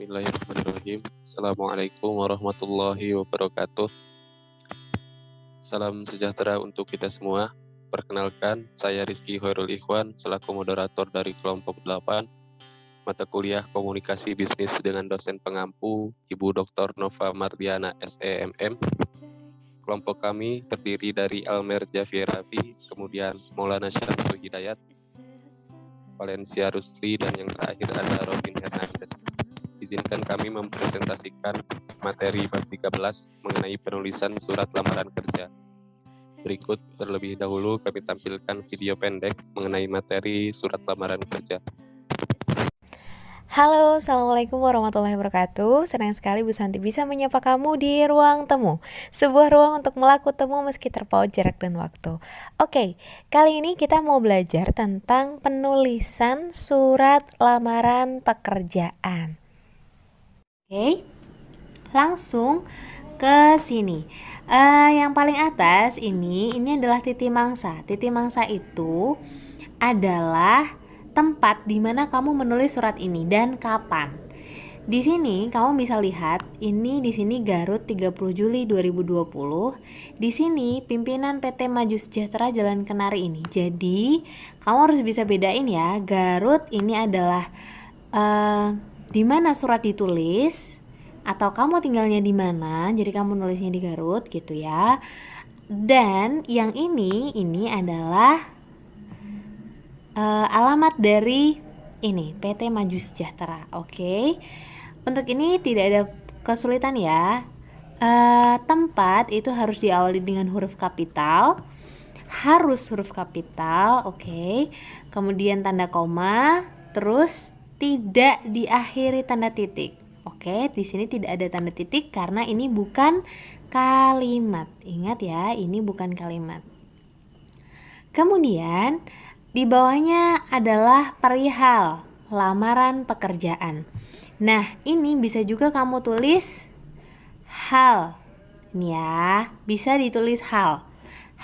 Bismillahirrahmanirrahim. Assalamualaikum warahmatullahi wabarakatuh. Salam sejahtera untuk kita semua. Perkenalkan, saya Rizky Hoirul Ikhwan selaku moderator dari kelompok 8 mata kuliah Komunikasi Bisnis dengan dosen pengampu Ibu Dr. Nova Mardiana SEMM. Kelompok kami terdiri dari Almer Javierafi, kemudian Maulana Syamsu Hidayat, Valencia Rusli, dan yang terakhir ada Robin Hernandez. Izinkan kami mempresentasikan materi bab 13 mengenai penulisan surat lamaran kerja. Berikut terlebih dahulu kami tampilkan video pendek mengenai materi surat lamaran kerja. Halo, Assalamualaikum warahmatullahi wabarakatuh. Senang sekali Bu Santi bisa menyapa kamu di ruang temu, sebuah ruang untuk melakukan temu meski terpaut jarak dan waktu. Oke, kali ini kita mau belajar tentang penulisan surat lamaran pekerjaan. Oke, langsung ke sini. Yang paling atas ini adalah titik mangsa. Titik mangsa itu adalah tempat di mana kamu menulis surat ini dan kapan. Di sini kamu bisa lihat ini di sini Garut 30 Juli 2020. Di sini pimpinan PT Maju Sejahtera Jalan Kenari ini. Jadi, kamu harus bisa bedain ya, Garut ini adalah di mana surat ditulis atau kamu tinggalnya di mana. Jadi kamu nulisnya di Garut gitu ya. Dan yang ini adalah alamat dari ini PT Maju Sejahtera. Oke. Untuk ini tidak ada kesulitan ya. Tempat itu harus diawali dengan huruf kapital. Harus huruf kapital, oke. Kemudian tanda koma, terus tidak diakhiri tanda titik. Oke, di sini tidak ada tanda titik karena ini bukan kalimat. Ingat ya, ini bukan kalimat. Kemudian di bawahnya adalah perihal lamaran pekerjaan. Nah, ini bisa juga kamu tulis hal. Ini ya, bisa ditulis hal.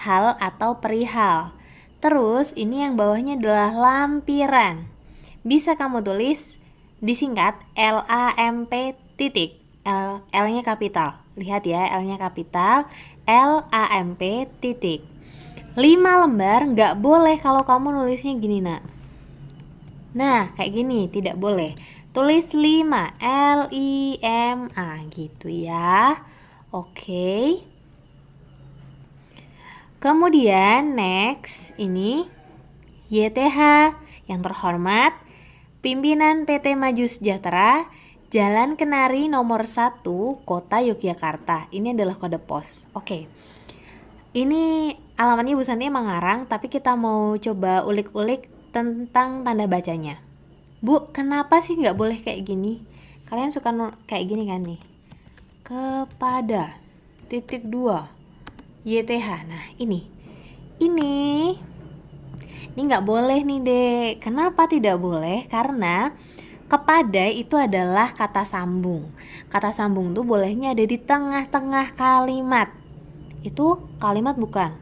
Hal atau perihal. Terus ini yang bawahnya adalah lampiran. Bisa kamu tulis disingkat LAMP titik. L-nya kapital. Lihat ya, L-nya kapital, LAMP titik. 5 lembar nggak boleh kalau kamu nulisnya gini nak. Nah kayak gini tidak boleh. Tulis 5 L-I-M-A gitu ya. Oke. Kemudian next ini YTH yang terhormat pimpinan PT Maju Sejahtera Jalan Kenari nomor 1 Kota Yogyakarta. Ini adalah kode pos. Oke. Ini alamatnya Bu Santi mengarang, tapi kita mau coba ulik-ulik tentang tanda bacanya. Bu, kenapa sih nggak boleh kayak gini? Kalian suka kayak gini kan nih? Kepada titik 2 YTH. Nah ini nggak boleh nih dek. Kenapa tidak boleh? Karena kepada itu adalah kata sambung. Kata sambung tuh bolehnya ada di tengah-tengah kalimat. Itu kalimat bukan.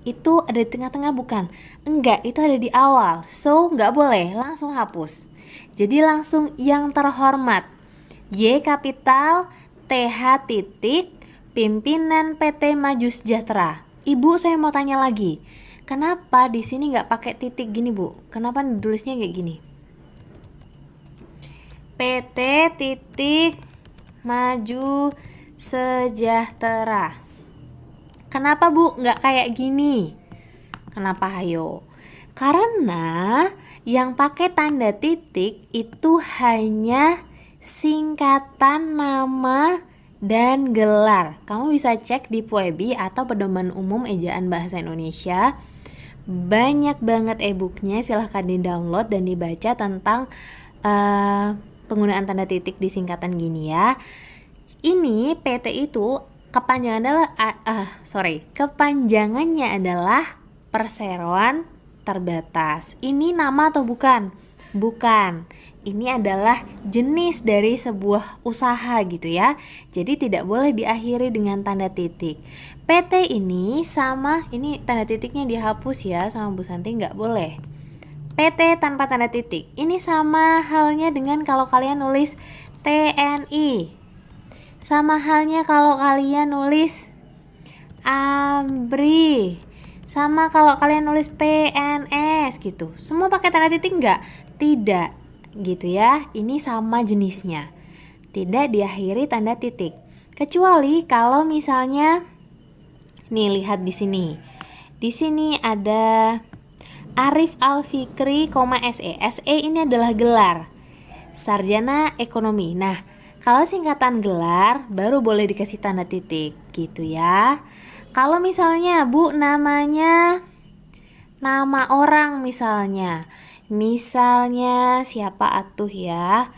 Itu ada di tengah-tengah bukan. Enggak, itu ada di awal. So, enggak boleh, langsung hapus. Jadi langsung yang terhormat. Y kapital, TH titik, pimpinan PT Maju Sejahtera. Ibu, saya mau tanya lagi. Kenapa di sini enggak pakai titik gini, Bu? Kenapa ditulisnya kayak gini? PT titik Maju Sejahtera. Kenapa Bu nggak kayak gini? Kenapa hayo? Karena yang pakai tanda titik itu hanya singkatan nama dan gelar. Kamu bisa cek di PUEBI atau Pedoman Umum Ejaan Bahasa Indonesia. Banyak banget e-booknya, silahkan di-download dan dibaca tentang penggunaan tanda titik di singkatan gini ya. Ini PT itu kepanjangannya adalah perseroan terbatas. Ini nama atau bukan? Bukan. Ini adalah jenis dari sebuah usaha gitu ya. Jadi tidak boleh diakhiri dengan tanda titik. PT ini sama, ini tanda titiknya dihapus ya sama Bu Santi, nggak boleh. PT tanpa tanda titik. Ini sama halnya dengan kalau kalian nulis TNI. Sama halnya kalau kalian nulis ABRI, sama kalau kalian nulis PNS gitu. Semua pakai tanda titik enggak? Tidak, gitu ya. Ini sama jenisnya. Tidak diakhiri tanda titik. Kecuali kalau misalnya nih, lihat di sini. Di sini ada Arif Alfikri, SE. SE ini adalah gelar sarjana ekonomi. Nah, kalau singkatan gelar baru boleh dikasih tanda titik gitu ya. Kalau misalnya Bu namanya nama orang misalnya siapa atuh ya,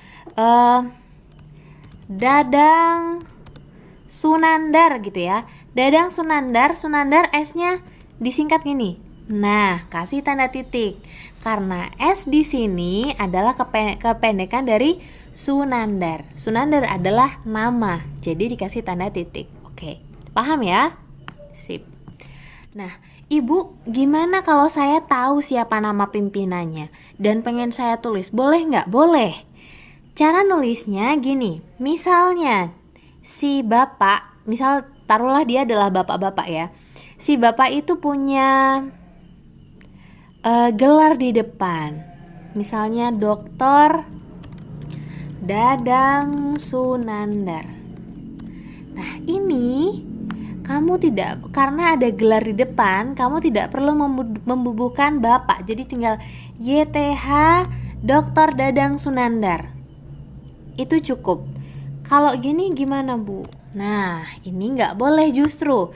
Dadang Sunandar gitu ya. Dadang Sunandar S-nya disingkat gini. Nah, kasih tanda titik karena S di sini adalah kependekan dari Sunandar. Sunandar adalah nama, jadi dikasih tanda titik. Oke, paham ya? Sip. Nah, Ibu, gimana kalau saya tahu siapa nama pimpinannya dan pengen saya tulis? Boleh nggak? Boleh. Cara nulisnya gini, misalnya si bapak, misal taruhlah dia adalah bapak-bapak ya. Si bapak itu punya gelar di depan, misalnya Dr. Dadang Sunandar. Nah, ini kamu tidak, karena ada gelar di depan, kamu tidak perlu membubuhkan bapak. Jadi tinggal YTH Dr. Dadang Sunandar. Itu cukup. Kalau gini gimana, Bu? Nah, ini nggak boleh justru.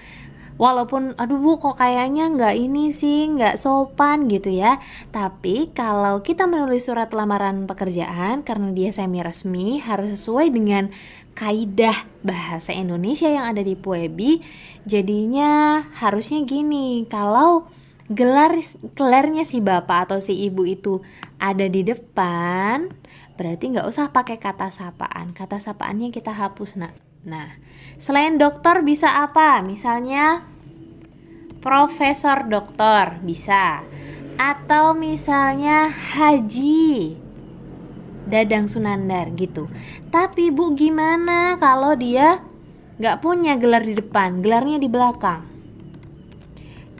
Walaupun aduh Bu, kok kayaknya nggak sopan gitu ya. Tapi kalau kita menulis surat lamaran pekerjaan, karena dia semi resmi, harus sesuai dengan kaidah bahasa Indonesia yang ada di PUEBI. Jadinya harusnya gini, kalau gelarnya si bapak atau si ibu itu ada di depan, berarti nggak usah pakai kata sapaan. Kata sapaannya kita hapus, nak. Nah, selain dokter bisa apa? Misalnya Profesor Doktor bisa, atau misalnya Haji Dadang Sunandar gitu. Tapi Bu, gimana kalau dia nggak punya gelar di depan, gelarnya di belakang?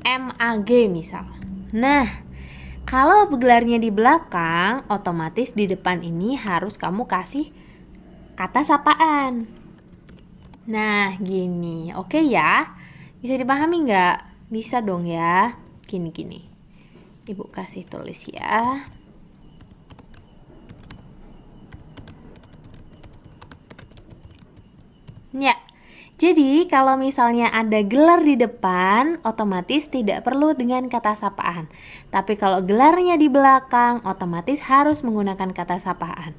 MAG misal. Nah, kalau gelarnya di belakang, otomatis di depan ini harus kamu kasih kata sapaan. Nah, gini, oke ya? Bisa dipahami nggak? Bisa dong ya. Gini. Ibu kasih tulis ya. Ya, jadi kalau misalnya ada gelar di depan, otomatis tidak perlu dengan kata sapaan. Tapi kalau gelarnya di belakang, otomatis harus menggunakan kata sapaan.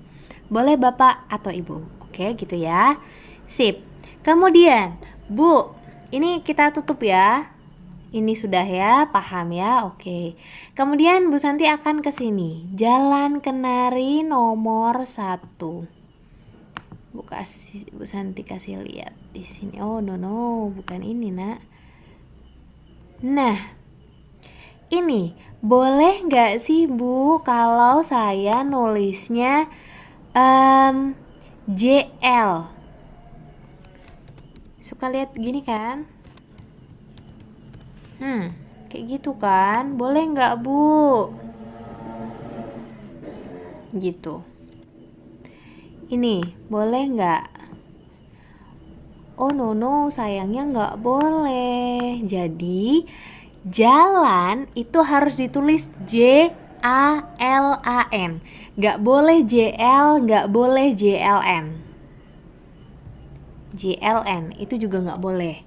Boleh Bapak atau Ibu. Oke, gitu ya. Sip. Kemudian, Bu, ini kita tutup ya. Ini sudah ya, paham ya? Oke. Kemudian Bu Santi akan ke sini. Jalan Kenari nomor 1. Bu Santi kasih lihat di sini. Oh, no, bukan ini, Nak. Nah, ini boleh nggak sih Bu kalau saya nulisnya JL? Suka lihat gini kan? Kayak gitu kan? Boleh nggak Bu? Gitu. Ini boleh nggak? Oh no, sayangnya nggak boleh. Jadi jalan itu harus ditulis JALAN. Nggak boleh JL, nggak boleh JLN. JLN itu juga nggak boleh.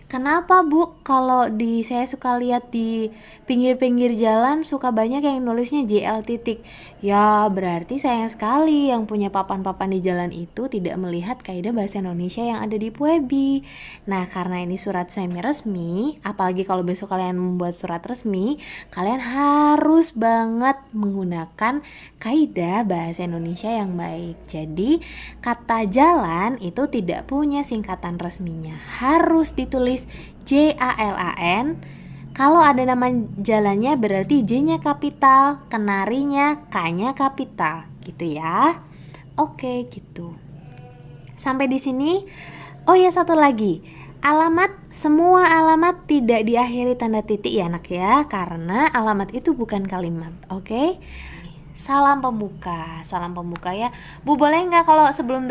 Kenapa Bu? Kalau saya suka lihat di pinggir-pinggir jalan suka banyak yang nulisnya JL titik. Ya berarti sayang sekali yang punya papan-papan di jalan itu tidak melihat kaidah bahasa Indonesia yang ada di PUEBI. Nah, karena ini surat semi resmi, apalagi kalau besok kalian membuat surat resmi, kalian harus banget menggunakan kaidah bahasa Indonesia yang baik. Jadi kata jalan itu tidak punya singkatan resminya, harus ditulis JALAN. Kalau ada nama jalannya berarti J-nya kapital, Kenarinya K-nya kapital, gitu ya. Oke, gitu. Sampai di sini. Oh ya, satu lagi. Semua alamat tidak diakhiri tanda titik ya anak ya, karena alamat itu bukan kalimat. Oke? Salam pembuka ya. Bu, boleh nggak kalau sebelum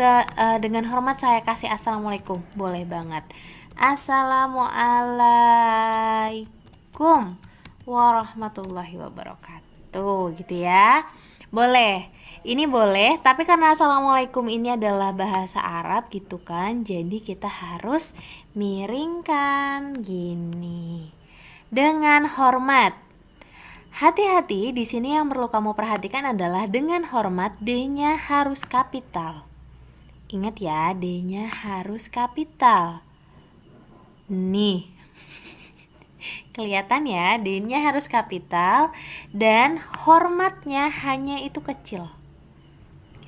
dengan hormat saya kasih assalamualaikum? Boleh banget. Assalamualaikum warahmatullahi wabarakatuh, gitu ya. Boleh. Ini boleh, tapi karena assalamualaikum ini adalah bahasa Arab gitu kan, jadi kita harus miringkan gini. Dengan hormat. Hati-hati, di sini yang perlu kamu perhatikan adalah dengan hormat D-nya harus kapital. Ingat ya, D-nya harus kapital. Nih. Kelihatan ya, D-nya harus kapital dan hormatnya hanya itu kecil.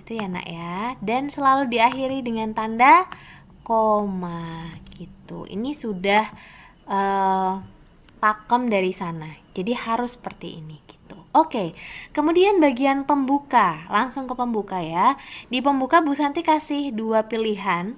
Gitu ya nak ya. Dan selalu diakhiri dengan tanda koma gitu. Ini sudah pakem dari sana. Jadi harus seperti ini gitu. Oke. Kemudian bagian pembuka. Langsung ke pembuka ya. Di pembuka Bu Santi kasih 2 pilihan.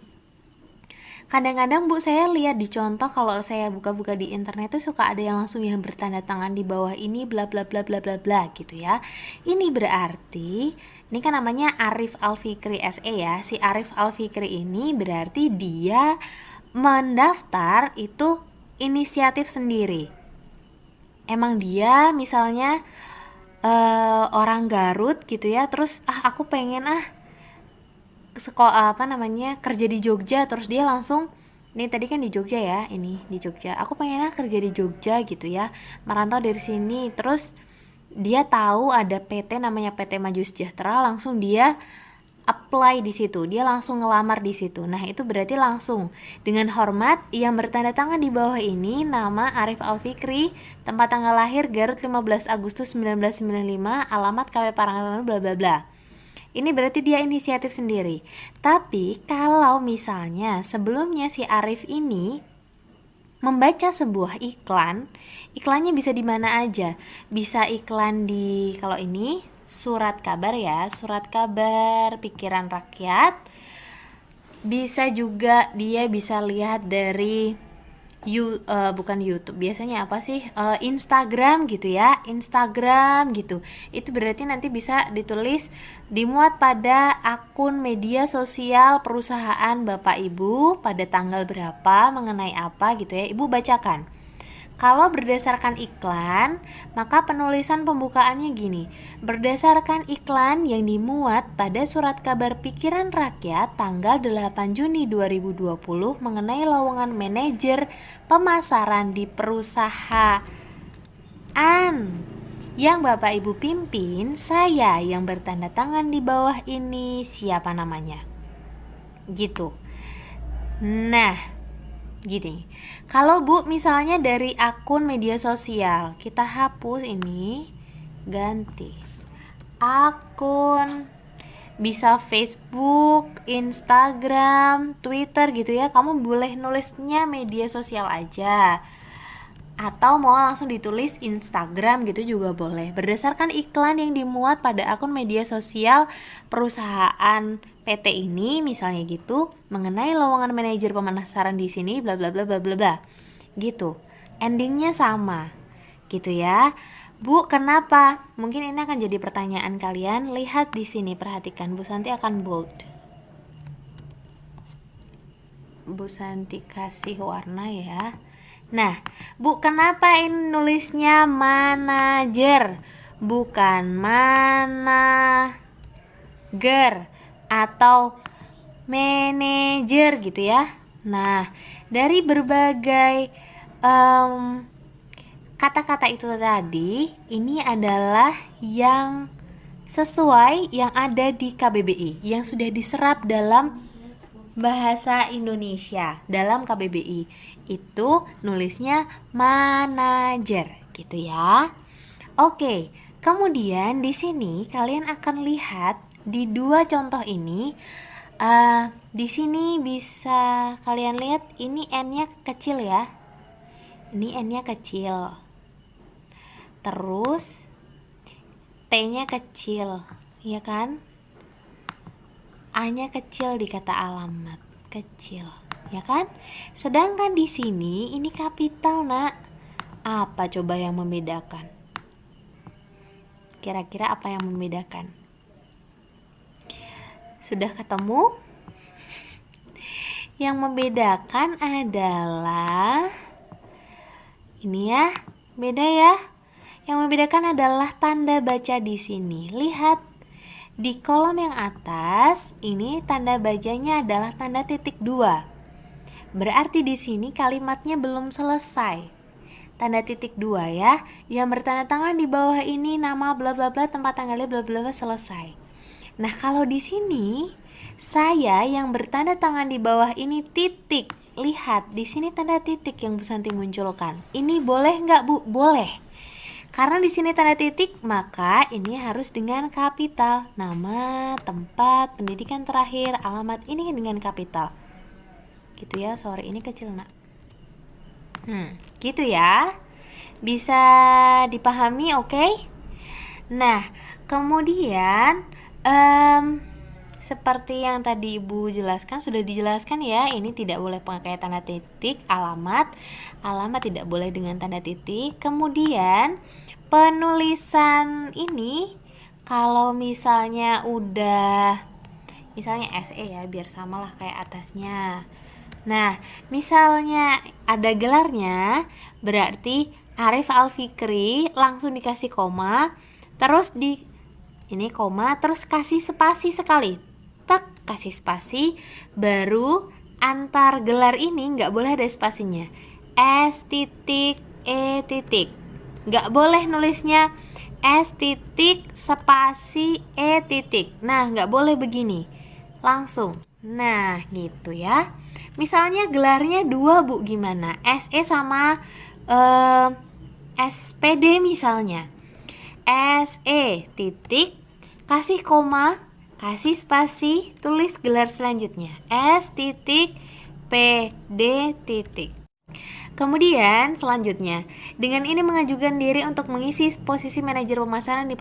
Kadang-kadang Bu saya lihat di contoh kalau saya buka-buka di internet itu suka ada yang langsung yang bertanda tangan di bawah ini bla bla bla bla bla bla gitu ya. Ini berarti ini kan namanya Arif Alfikri SE ya. Si Arif Alfikri ini berarti dia mendaftar itu inisiatif sendiri. Emang dia misalnya orang Garut gitu ya, terus aku pengen kerja di Jogja, terus dia langsung ini tadi kan di Jogja ya, ini di Jogja. Aku pengen kerja di Jogja gitu ya, merantau dari sini. Terus dia tahu ada PT namanya PT Maju Sejahtera, langsung dia apply di situ, dia langsung ngelamar di situ. Nah itu berarti langsung dengan hormat yang bertanda tangan di bawah ini nama Arif Alfikri, tempat tanggal lahir Garut 15 Agustus 1995, alamat KW Parangtrinan bla bla bla. Ini berarti dia inisiatif sendiri. Tapi kalau misalnya sebelumnya si Arif ini membaca sebuah iklan, iklannya bisa di mana aja. Bisa iklan di, kalau ini surat kabar ya, surat kabar pikiran rakyat. Bisa juga dia bisa lihat dari bukan YouTube, biasanya apa sih, Instagram gitu ya, Instagram gitu. Itu berarti nanti bisa ditulis dimuat pada akun media sosial perusahaan Bapak Ibu pada tanggal berapa, mengenai apa gitu ya, Ibu bacakan. Kalau berdasarkan iklan, maka penulisan pembukaannya gini. Berdasarkan iklan yang dimuat pada surat kabar pikiran rakyat tanggal 8 Juni 2020 mengenai lowongan manajer pemasaran di perusahaan yang Bapak Ibu pimpin, saya yang bertanda tangan di bawah ini siapa namanya. Gitu. Nah, gini, kalau Bu misalnya dari akun media sosial, kita hapus ini, ganti akun, bisa Facebook, Instagram, Twitter gitu ya. Kamu boleh nulisnya media sosial aja, atau mau langsung ditulis Instagram gitu juga boleh. Berdasarkan iklan yang dimuat pada akun media sosial perusahaan PT ini misalnya gitu, mengenai lowongan manajer pemasaran di sini bla bla bla bla bla bla. Gitu. Endingnya sama. Gitu ya. Bu, kenapa? Mungkin ini akan jadi pertanyaan kalian. Lihat di sini, perhatikan. Bu Santi akan bold. Bu Santi kasih warna ya. Nah, Bu, kenapa ini nulisnya manajer bukan manager atau manajer gitu ya? Nah, dari berbagai kata-kata itu tadi, ini adalah yang sesuai yang ada di KBBI, yang sudah diserap dalam bahasa Indonesia dalam KBBI. Itu nulisnya manajer gitu ya. Oke, kemudian di sini kalian akan lihat di 2 contoh ini, di sini bisa kalian lihat ini N-nya kecil ya. Ini N-nya kecil. Terus T-nya kecil, ya kan? A-nya kecil di kata alamat, kecil, ya kan? Sedangkan di sini ini kapital, Nak. Apa coba yang membedakan? Kira-kira apa yang membedakan? Sudah ketemu? Yang membedakan adalah ini ya, beda ya. Yang membedakan adalah tanda baca di sini. Lihat di kolom yang atas, ini tanda bacanya adalah tanda titik 2. Berarti di sini kalimatnya belum selesai. Tanda titik 2 ya. Yang bertanda tangan di bawah ini nama bla bla bla, tempat tanggalnya bla bla bla, selesai. Nah, kalau di sini saya yang bertanda tangan di bawah ini titik. Lihat, di sini tanda titik yang Bu Santi munculkan. Ini boleh nggak, Bu? Boleh. Karena di sini tanda titik, maka ini harus dengan kapital. Nama, tempat, pendidikan terakhir, alamat ini dengan kapital. Gitu ya, sorry ini kecil, Nak. Gitu ya. Bisa dipahami, oke? Nah, kemudian seperti yang tadi Ibu jelaskan, sudah dijelaskan ya, ini tidak boleh pakai tanda titik, alamat tidak boleh dengan tanda titik. Kemudian penulisan ini kalau misalnya udah, misalnya SE ya, biar samalah kayak atasnya. Nah, misalnya ada gelarnya, berarti Arif Alfikri, langsung dikasih koma, terus ini koma, terus kasih spasi sekali. Tak, kasih spasi, baru antar gelar ini nggak boleh ada spasinya. S titik E titik. Nggak boleh nulisnya S titik spasi E titik. Nah, nggak boleh begini. Langsung. Nah, gitu ya. Misalnya gelarnya 2, Bu, gimana? SE sama SPD misalnya. SE titik, kasih koma, kasih spasi, tulis gelar selanjutnya. S titik PD titik. Kemudian selanjutnya, dengan ini mengajukan diri untuk mengisi posisi manajer pemasaran di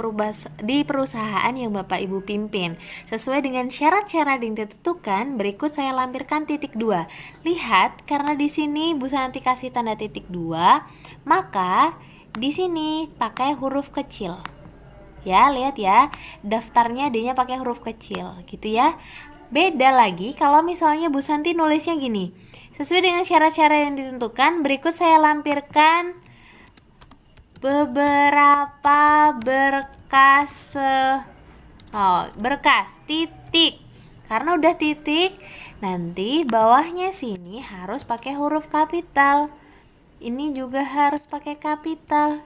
perusahaan yang Bapak Ibu pimpin. Sesuai dengan syarat-syarat yang ditentukan, berikut saya lampirkan titik 2. Lihat, karena di sini Bu Santi kasih tanda titik 2, maka di sini pakai huruf kecil. Ya, lihat ya, daftarnya D-nya pakai huruf kecil, gitu ya. Beda lagi kalau misalnya Bu Santi nulisnya gini. Sesuai dengan syarat-syarat yang ditentukan, berikut saya lampirkan beberapa berkas titik. Karena udah titik, nanti bawahnya sini harus pakai huruf kapital. Ini juga harus pakai kapital.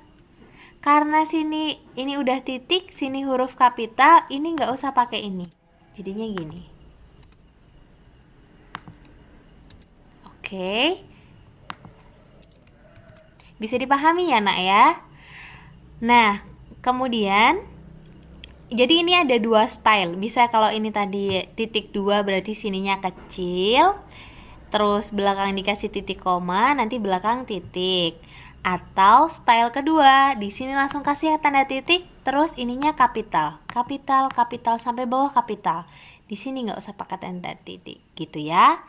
Karena sini ini udah titik, sini huruf kapital, ini nggak usah pakai ini. Jadinya gini. Oke. Bisa dipahami ya, Nak ya? Nah, kemudian jadi ini ada 2 style. Bisa kalau ini tadi titik 2 berarti sininya kecil, terus belakang dikasih titik koma, nanti belakang titik. Atau style kedua, di sini langsung kasih tanda titik, terus ininya kapital sampai bawah kapital. Di sini nggak usah pakai tanda titik, gitu ya.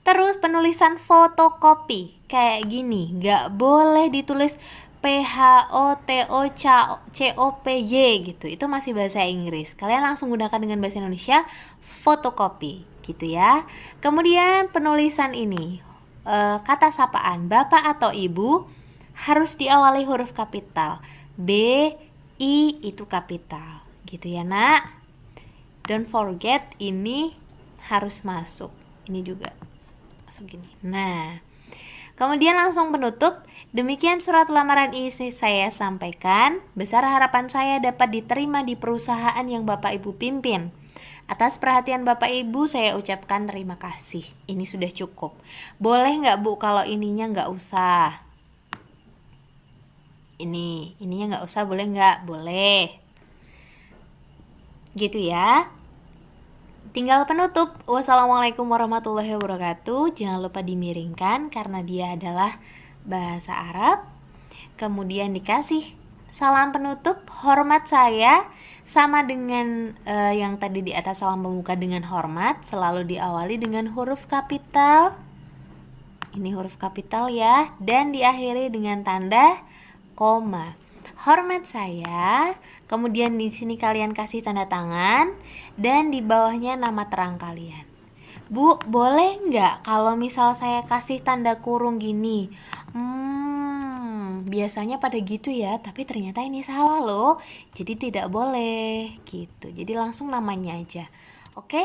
Terus penulisan fotokopi kayak gini, nggak boleh ditulis PHOTOCOPY gitu. Itu masih bahasa Inggris. Kalian langsung gunakan dengan bahasa Indonesia, fotokopi, gitu ya. Kemudian penulisan ini, kata sapaan Bapak atau Ibu harus diawali huruf kapital. B, I itu kapital, gitu ya, Nak. Don't forget ini harus masuk. Ini juga masuk gini. Nah, kemudian langsung penutup. Demikian surat lamaran ini saya sampaikan. Besar harapan saya dapat diterima di perusahaan yang Bapak Ibu pimpin. Atas perhatian Bapak Ibu saya ucapkan terima kasih. Ini sudah cukup. Boleh nggak, Bu, kalau ininya nggak usah? Ininya nggak usah, boleh nggak? Boleh. Gitu ya. Tinggal penutup. Wassalamualaikum warahmatullahi wabarakatuh. Jangan lupa dimiringkan karena dia adalah bahasa Arab. Kemudian dikasih salam penutup, hormat saya sama dengan yang tadi di atas salam pembuka dengan hormat, selalu diawali dengan huruf kapital. Ini huruf kapital ya, dan diakhiri dengan tanda koma. Hormat saya, kemudian di sini kalian kasih tanda tangan, dan di bawahnya nama terang kalian. Bu, boleh nggak kalau misal saya kasih tanda kurung gini? Biasanya pada gitu ya, tapi ternyata ini salah loh. Jadi tidak boleh gitu. Jadi langsung namanya aja. Oke?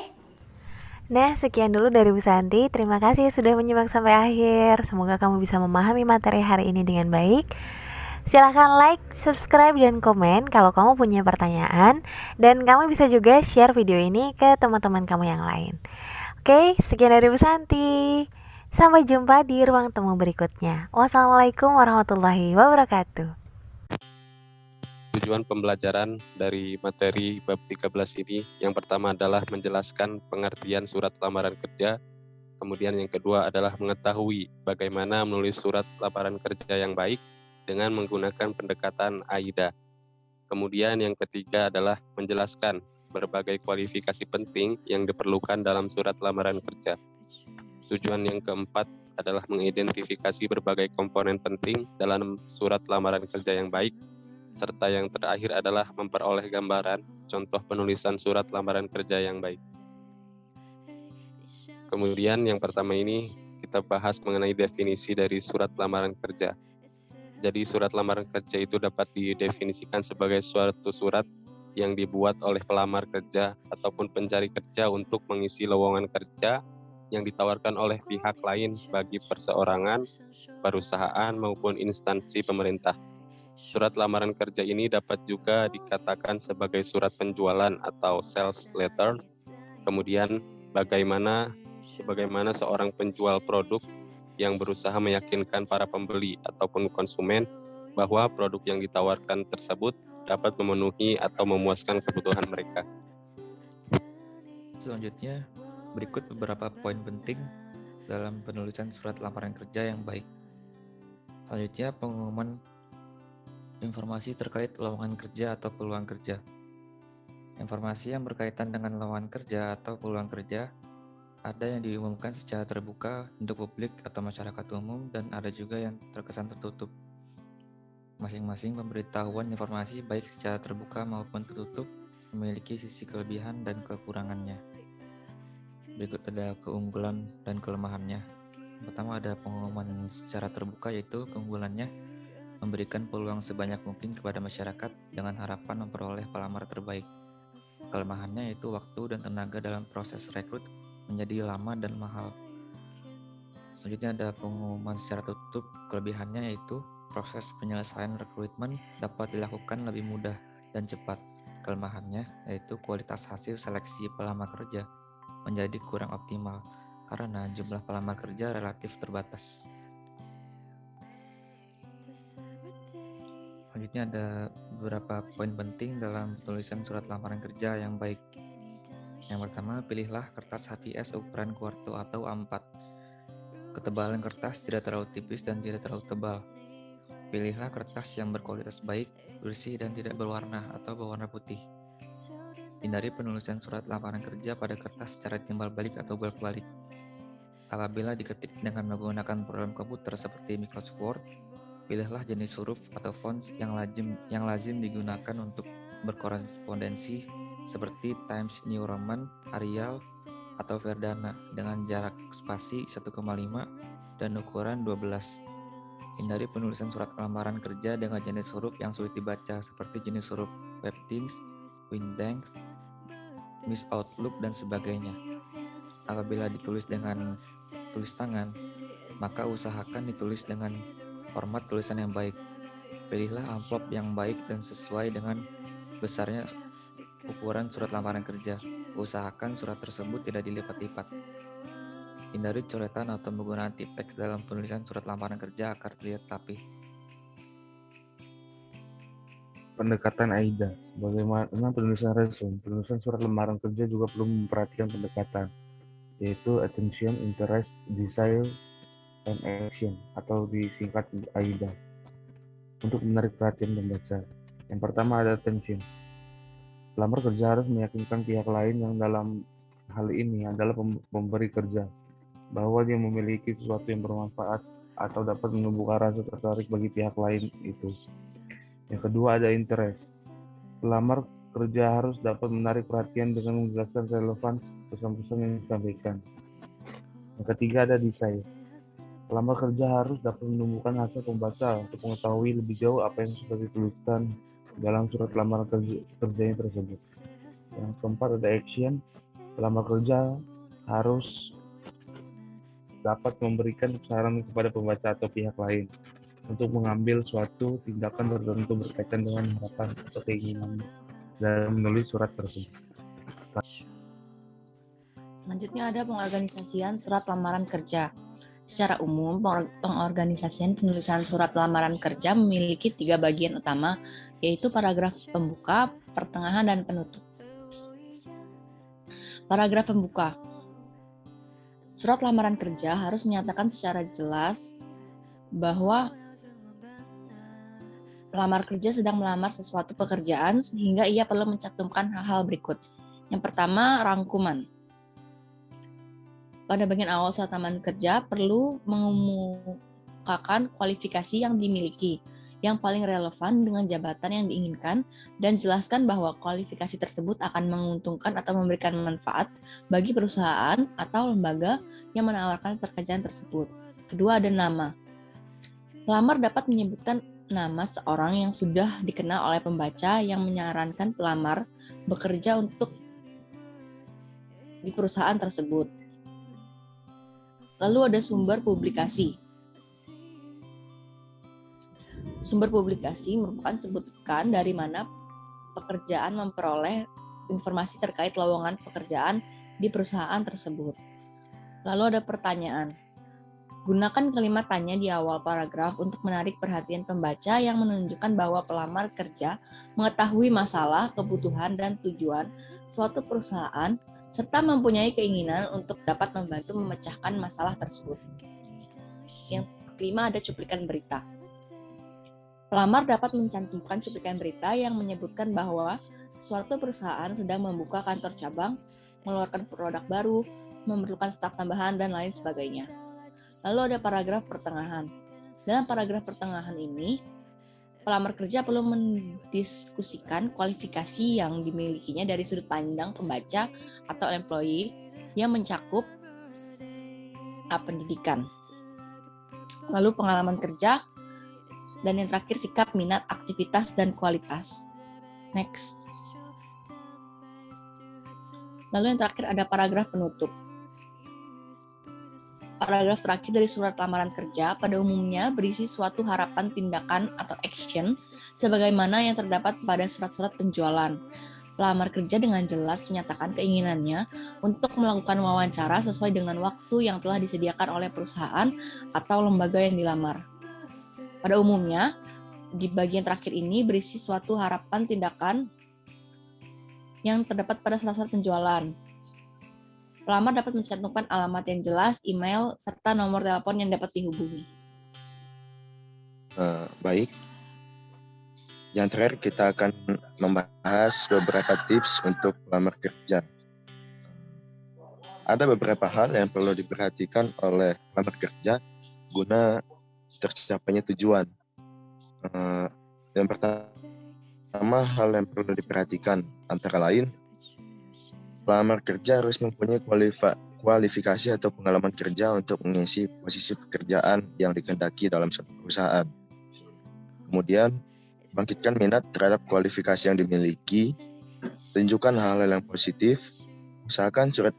Nah, sekian dulu dari Bu Santi. Terima kasih sudah menyimak sampai akhir. Semoga kamu bisa memahami materi hari ini dengan baik. Silahkan like, subscribe, dan komen kalau kamu punya pertanyaan. Dan kamu bisa juga share video ini ke teman-teman kamu yang lain. Oke, sekian dari Bu Santi. Sampai jumpa di ruang temu berikutnya. Wassalamualaikum warahmatullahi wabarakatuh. Tujuan pembelajaran dari materi bab 13 ini yang pertama adalah menjelaskan pengertian surat lamaran kerja, kemudian yang kedua adalah mengetahui bagaimana menulis surat lamaran kerja yang baik dengan menggunakan pendekatan AIDA. Kemudian yang ketiga adalah menjelaskan berbagai kualifikasi penting yang diperlukan dalam surat lamaran kerja. Tujuan yang keempat adalah mengidentifikasi berbagai komponen penting dalam surat lamaran kerja yang baik, serta yang terakhir adalah memperoleh gambaran contoh penulisan surat lamaran kerja yang baik. Kemudian yang pertama ini kita bahas mengenai definisi dari surat lamaran kerja. Jadi surat lamaran kerja itu dapat didefinisikan sebagai suatu surat yang dibuat oleh pelamar kerja ataupun pencari kerja untuk mengisi lowongan kerja yang ditawarkan oleh pihak lain bagi perseorangan, perusahaan maupun instansi pemerintah. Surat lamaran kerja ini dapat juga dikatakan sebagai surat penjualan atau sales letter. Kemudian sebagaimana seorang penjual produk yang berusaha meyakinkan para pembeli ataupun konsumen bahwa produk yang ditawarkan tersebut dapat memenuhi atau memuaskan kebutuhan mereka. Selanjutnya, berikut beberapa poin penting dalam penulisan surat lamaran kerja yang baik. Selanjutnya, pengumuman informasi terkait lowongan kerja atau peluang kerja. Informasi yang berkaitan dengan lowongan kerja atau peluang kerja ada yang diumumkan secara terbuka untuk publik atau masyarakat umum dan ada juga yang terkesan tertutup. Masing-masing pemberitahuan informasi baik secara terbuka maupun tertutup memiliki sisi kelebihan dan kekurangannya. Berikut ada keunggulan dan kelemahannya. Pertama ada pengumuman secara terbuka, yaitu keunggulannya memberikan peluang sebanyak mungkin kepada masyarakat dengan harapan memperoleh pelamar terbaik. Kelemahannya yaitu waktu dan tenaga dalam proses rekrut menjadi lama dan mahal. Selanjutnya ada pengumuman secara tertutup. Kelebihannya yaitu proses penyelesaian rekrutmen dapat dilakukan lebih mudah dan cepat. Kelemahannya yaitu kualitas hasil seleksi pelamar kerja menjadi kurang optimal karena jumlah pelamar kerja relatif terbatas. Selanjutnya ada beberapa poin penting dalam penulisan surat lamaran kerja yang baik. Yang pertama, pilihlah kertas HPS ukuran kuarto atau A4. Ketebalan kertas tidak terlalu tipis dan tidak terlalu tebal. Pilihlah kertas yang berkualitas baik, bersih dan tidak berwarna atau berwarna putih. Hindari penulisan surat lamaran kerja pada kertas secara timbal balik atau bolak-balik. Apabila diketik dengan menggunakan program komputer seperti Microsoft Word, pilihlah jenis huruf atau font yang lazim digunakan untuk berkorespondensi seperti Times New Roman, Arial, atau Verdana dengan jarak spasi 1,5 dan ukuran 12. Hindari penulisan surat lamaran kerja dengan jenis huruf yang sulit dibaca seperti jenis huruf Webdings, Windings, Miss Outlook, dan sebagainya. Apabila ditulis dengan tulis tangan, maka usahakan ditulis dengan format tulisan yang baik. Pilihlah amplop yang baik dan sesuai dengan besarnya ukuran surat lamaran kerja. Usahakan surat tersebut tidak dilipat-lipat. Hindari coretan atau penggunaan tipex dalam penulisan surat lamaran kerja agar terlihat rapih. Pendekatan AIDA. Bagaimana penulisan resume? Penulisan surat lamaran kerja juga perlu memperhatikan pendekatan, yaitu attention, interest, desire, and action, atau disingkat AIDA, untuk menarik perhatian pembaca. Yang pertama ada attention. Pelamar kerja harus meyakinkan pihak lain yang dalam hal ini adalah pemberi kerja bahwa dia memiliki sesuatu yang bermanfaat atau dapat menumbuhkan rasa tertarik bagi pihak lain itu. Yang kedua ada interest. Pelamar kerja harus dapat menarik perhatian dengan menjelaskan relevan pesan-pesan yang disampaikan. Yang ketiga ada desire. Pelamar kerja harus dapat menumbuhkan hasrat pembaca untuk mengetahui lebih jauh apa yang sudah dituliskan dalam surat lamaran kerjanya tersebut. Yang keempat ada action. Pelamar kerja harus dapat memberikan saran kepada pembaca atau pihak lain untuk mengambil suatu tindakan tertentu berkaitan dengan harapan atau keinginan dalam menulis surat tersebut. Selanjutnya ada pengorganisasian surat lamaran kerja. Secara umum, pengorganisasian penulisan surat lamaran kerja memiliki 3 bagian utama, yaitu paragraf pembuka, pertengahan, dan penutup. Paragraf pembuka. Surat lamaran kerja harus menyatakan secara jelas bahwa pelamar kerja sedang melamar sesuatu pekerjaan sehingga ia perlu mencantumkan hal-hal berikut. Yang pertama, rangkuman. Pada bagian awal surat lamaran kerja perlu mengemukakan kualifikasi yang dimiliki, yang paling relevan dengan jabatan yang diinginkan, dan jelaskan bahwa kualifikasi tersebut akan menguntungkan atau memberikan manfaat bagi perusahaan atau lembaga yang menawarkan pekerjaan tersebut. Kedua, ada nama. Pelamar dapat menyebutkan nama seorang yang sudah dikenal oleh pembaca yang menyarankan pelamar bekerja untuk di perusahaan tersebut. Lalu ada sumber publikasi. Sumber publikasi merupakan sebutan dari mana pekerjaan memperoleh informasi terkait lowongan pekerjaan di perusahaan tersebut. Lalu ada pertanyaan. Gunakan kalimat tanya di awal paragraf untuk menarik perhatian pembaca yang menunjukkan bahwa pelamar kerja mengetahui masalah, kebutuhan, dan tujuan suatu perusahaan serta mempunyai keinginan untuk dapat membantu memecahkan masalah tersebut. Yang kelima ada cuplikan berita. Pelamar dapat mencantumkan cuplikan berita yang menyebutkan bahwa suatu perusahaan sedang membuka kantor cabang, mengeluarkan produk baru, memerlukan staf tambahan, dan lain sebagainya. Lalu ada paragraf pertengahan. Dalam paragraf pertengahan ini, pelamar kerja perlu mendiskusikan kualifikasi yang dimilikinya dari sudut pandang pembaca atau employee yang mencakup pendidikan. Lalu pengalaman kerja, dan yang terakhir sikap, minat, aktivitas, dan kualitas. Next. Lalu yang terakhir ada paragraf penutup. Paragraf terakhir dari surat lamaran kerja pada umumnya berisi suatu harapan tindakan atau action sebagaimana yang terdapat pada surat-surat penjualan. Pelamar kerja dengan jelas menyatakan keinginannya untuk melakukan wawancara sesuai dengan waktu yang telah disediakan oleh perusahaan atau lembaga yang dilamar. Pada umumnya, di bagian terakhir ini berisi suatu harapan tindakan yang terdapat pada surat-surat penjualan. Pelamar dapat mencantumkan alamat yang jelas, email, serta nomor telepon yang dapat dihubungi. Baik. Yang terakhir kita akan membahas beberapa tips untuk pelamar kerja. Ada beberapa hal yang perlu diperhatikan oleh pelamar kerja guna tercapainya tujuan. Yang pertama, hal yang perlu diperhatikan antara lain, pelamar kerja harus mempunyai kualifikasi atau pengalaman kerja untuk mengisi posisi pekerjaan yang dikehendaki dalam suatu perusahaan. Kemudian, bangkitkan minat terhadap kualifikasi yang dimiliki, tunjukkan hal-hal yang positif, usahakan surat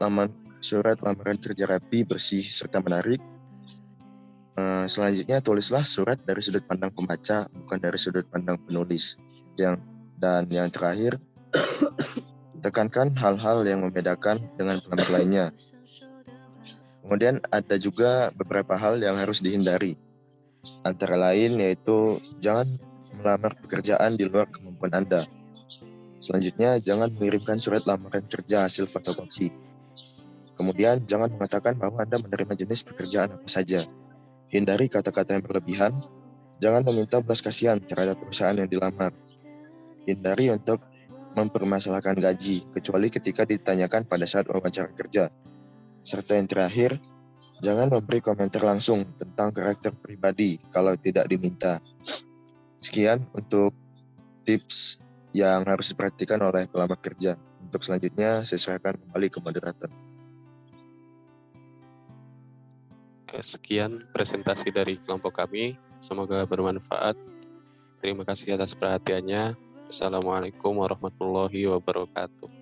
lamaran kerja rapi, bersih, serta menarik. Selanjutnya, tulislah surat dari sudut pandang pembaca, bukan dari sudut pandang penulis. Dan yang terakhir, tekankan hal-hal yang membedakan dengan pelamar lainnya. Kemudian ada juga beberapa hal yang harus dihindari. Antara lain yaitu jangan melamar pekerjaan di luar kemampuan Anda. Selanjutnya, jangan mengirimkan surat lamaran kerja hasil fotokopi. Kemudian, jangan mengatakan bahwa Anda menerima jenis pekerjaan apa saja. Hindari kata-kata yang berlebihan. Jangan meminta belas kasihan terhadap perusahaan yang dilamar. Hindari untuk mempermasalahkan gaji, kecuali ketika ditanyakan pada saat wawancara kerja. Serta yang terakhir, jangan memberi komentar langsung tentang karakter pribadi kalau tidak diminta. Sekian untuk tips yang harus diperhatikan oleh pelamar kerja. Untuk selanjutnya, saya serahkan kembali ke moderator. Sekian presentasi dari kelompok kami. Semoga bermanfaat. Terima kasih atas perhatiannya. Assalamualaikum warahmatullahi wabarakatuh.